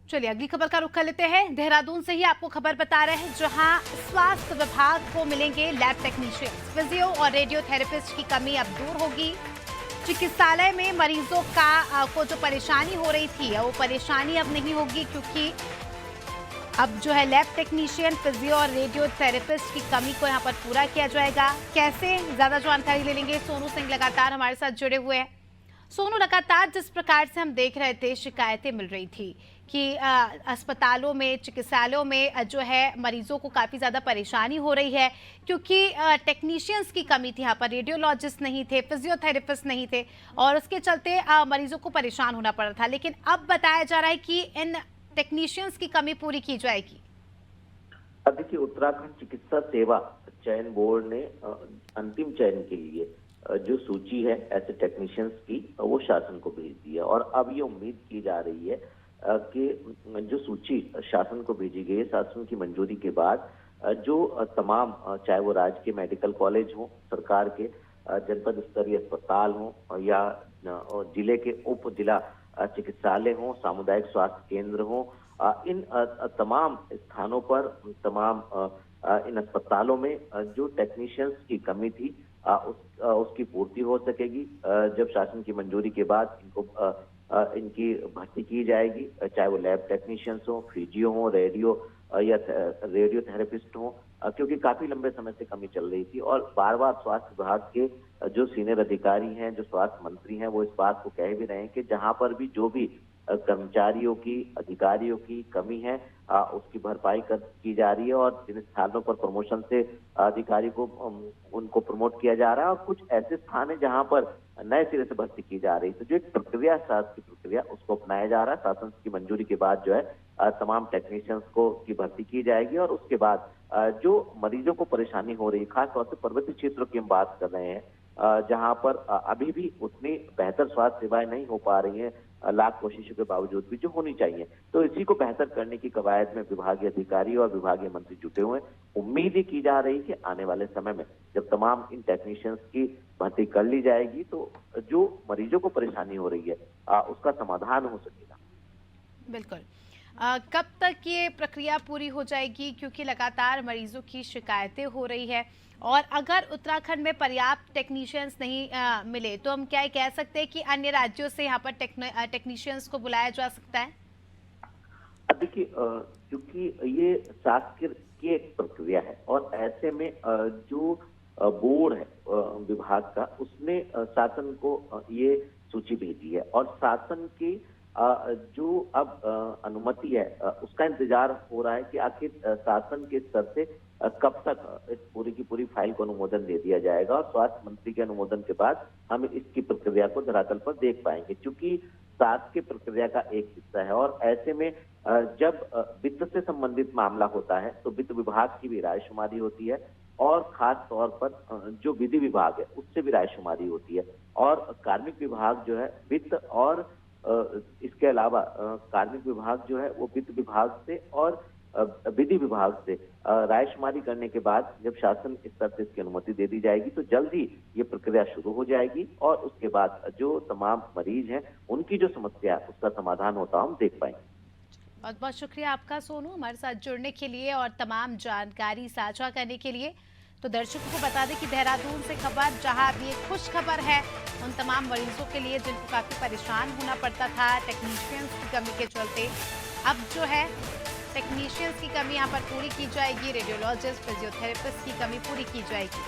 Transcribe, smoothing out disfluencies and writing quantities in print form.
चलिए अगली खबर का रुख कर लेते हैं। देहरादून से ही आपको खबर बता रहे हैं, जहां स्वास्थ्य विभाग को मिलेंगे लैब टेक्नीशियन। फिजियो और रेडियोथेरेपिस्ट की कमी अब दूर होगी। चिकित्सालय में मरीजों को जो परेशानी हो रही थी, वो परेशानी अब नहीं होगी, क्योंकि अब जो है लैब टेक्नीशियन, फिजियो और रेडियोथेरेपिस्ट की कमी को यहाँ पर पूरा किया जाएगा। कैसे, ज्यादा जानकारी ले लेंगे। सोनू सिंह लगातार हमारे साथ जुड़े हुए हैं। सोनू, लगातार जिस प्रकार से हम देख रहे थे, शिकायतें मिल रही थी कि अस्पतालों में, चिकित्सालयों में जो है मरीजों को काफ़ी ज़्यादा परेशानी हो रही है, क्योंकि टेक्नीशियंस की कमी थी। यहाँ पर रेडियोलॉजिस्ट नहीं थे, फिजियोथेरेपिस्ट नहीं थे, और उसके चलते मरीजों को परेशान होना पड़ रहा था। लेकिन अब बताया जा रहा है कि इन टेक्नीशियंस की कमी पूरी की जाएगी। अब देखिए, उत्तराखंड चिकित्सा सेवा चयन बोर्ड ने अंतिम चयन के लिए जो सूची है ऐसे टेक्नीशियंस की, वो शासन को भेज दी है। और अब ये उम्मीद की जा रही है कि जो सूची शासन को भेजी गई है, शासन की मंजूरी के बाद जो तमाम, चाहे वो राज्य के मेडिकल कॉलेज हो, सरकार के जनपद स्तरीय अस्पताल हो, या जिले के उप जिला चिकित्सालय हो, सामुदायिक स्वास्थ्य केंद्र हो, इन तमाम स्थानों पर, तमाम इन अस्पतालों में जो टेक्नीशियंस की कमी थी, उसकी पूर्ति हो सकेगी। जब शासन की मंजूरी के बाद इनकी भर्ती की जाएगी, चाहे वो लैब टेक्नीशियंस हो, फिजियो हो, या रेडियोथेरेपिस्ट हो, क्योंकि काफी लंबे समय से कमी चल रही थी। और बार बार स्वास्थ्य विभाग के जो सीनियर अधिकारी हैं, जो स्वास्थ्य मंत्री हैं, वो इस बात को कह भी रहे हैं कि जहां पर भी जो भी कर्मचारियों की, अधिकारियों की कमी है, उसकी भरपाई की जा रही है। और जिन स्थानों पर प्रमोशन से अधिकारी को उनको प्रमोट किया जा रहा है, और कुछ ऐसे स्थान है जहां पर नए सिरे से भर्ती की जा रही है। तो जो एक प्रक्रिया, शासन की प्रक्रिया, उसको अपनाया जा रहा है। शासन की मंजूरी के बाद जो है तमाम टेक्नीशियंस को की भर्ती की जाएगी। और उसके बाद जो मरीजों को परेशानी हो रही है, खासतौर से पर्वतीय क्षेत्रों की हम बात कर रहे हैं, जहां पर अभी भी उतनी बेहतर स्वास्थ्य सेवाएं नहीं हो पा रही हैं, लाख कोशिशों के बावजूद भी, जो होनी चाहिए। तो इसी को बेहतर करने की कवायद में विभागीय अधिकारी और विभागीय मंत्री जुटे हुए हैं। उम्मीद ही की जा रही है कि आने वाले समय में जब तमाम इन टेक्नीशियंस की भर्ती कर ली जाएगी, तो जो मरीजों को परेशानी हो रही है, उसका समाधान हो सकेगा। बिल्कुल। कब तक ये प्रक्रिया पूरी हो जाएगी, क्योंकि लगातार मरीजों की शिकायतें हो रही है, और अगर उत्तराखंड में पर्याप्त टेक्नीशियंस नहीं मिले, तो हम क्या कह सकते हैं कि अन्य राज्यों से यहाँ पर टेक्नीशियंस को बुलाया जा सकता है? अब देखिए, क्योंकि ये शासकीय की एक प्रक्रिया है, और ऐसे में जो बोर्ड है विभाग का, उसने शासन को ये सूची भेजी है। और शासन की जो अब अनुमति है, उसका इंतजार हो रहा है कि आखिर शासन के स्तर से कब तक इस पूरी की पूरी फाइल को अनुमोदन दे दिया जाएगा। और स्वास्थ्य मंत्री के अनुमोदन के बाद हम इसकी प्रक्रिया को धरातल पर देख पाएंगे, क्योंकि शासकीय प्रक्रिया का एक हिस्सा है। और ऐसे में जब वित्त से संबंधित मामला होता है, तो वित्त विभाग की भी रायशुमारी होती है, और खास तौर पर जो विधि विभाग है, उससे भी रायशुमारी होती है। और कार्मिक विभाग जो है वित्त, और इसके अलावा कार्मिक विभाग जो है वो वित्त विभाग से और विधि विभाग से रायशुमारी करने के बाद जब शासन स्तर से इसकी अनुमति दे दी जाएगी, तो जल्द ही ये प्रक्रिया शुरू हो जाएगी। और उसके बाद जो तमाम मरीज हैं, उनकी जो समस्या है, उसका समाधान होता हम देख पाएंगे। बहुत बहुत शुक्रिया आपका सोनू, हमारे साथ जुड़ने के लिए और तमाम जानकारी साझा करने के लिए। तो दर्शकों को बता दें कि देहरादून से खबर, जहां अब ये खुश खबर है उन तमाम मरीजों के लिए जिनको काफ़ी परेशान होना पड़ता था टेक्नीशियंस की कमी के चलते। अब जो है टेक्नीशियंस की कमी यहाँ पर पूरी की जाएगी, रेडियोलॉजिस्ट, फिजियोथेरेपिस्ट की कमी पूरी की जाएगी।